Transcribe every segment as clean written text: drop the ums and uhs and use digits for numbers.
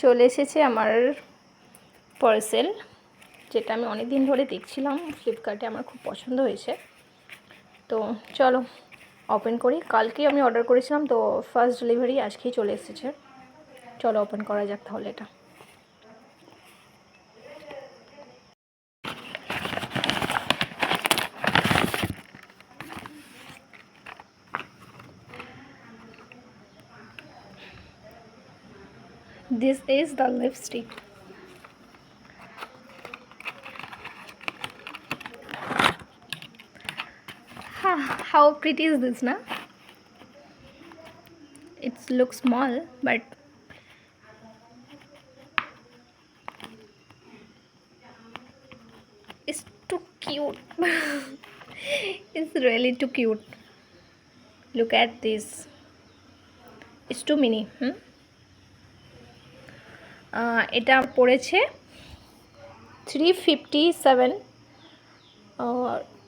চলে এসেছে আমার পার্সেল, যেটা আমি অনেক দিন ধরে দেখছিলাম ফ্লিপকার্টে, আমার খুব পছন্দ হয়েছে। তো চলো ওপেন করি। কালকেই আমি অর্ডার করেছিলাম, তো ফার্স্ট ডেলিভারি আজকেই চলে এসেছে। চলো ওপেন করা যাক তাহলে এটা। This is the lipstick. How pretty is this, na? It looks small, but it's too cute. It's really too cute. Look at this. It's too mini. এটা পড়েছে 357।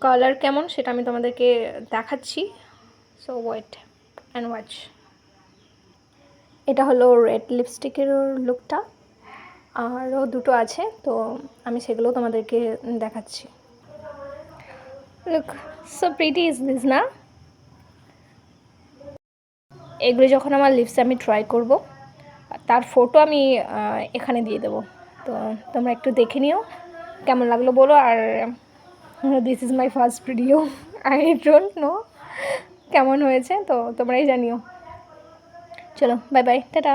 কালার কেমন সেটা আমি তোমাদেরকে দেখাচ্ছি। So wait and watch. এটা হলো red লিপস্টিকের লুকটা, আরও দুটো আছে, তো আমি সেগুলো তোমাদেরকে দেখাচ্ছি। Look so pretty is this, না? এগুলো যখন আমার লিপসে আমি ট্রাই করব, তার ফটো আমি এখানে দিয়ে দেবো, তো তোমরা একটু দেখে নিও কেমন লাগলো বলো। আর this is my first video, I don't know কেমন হয়েছে, তো তোমরাই জানিও। চলো বাই বাই, টাটা।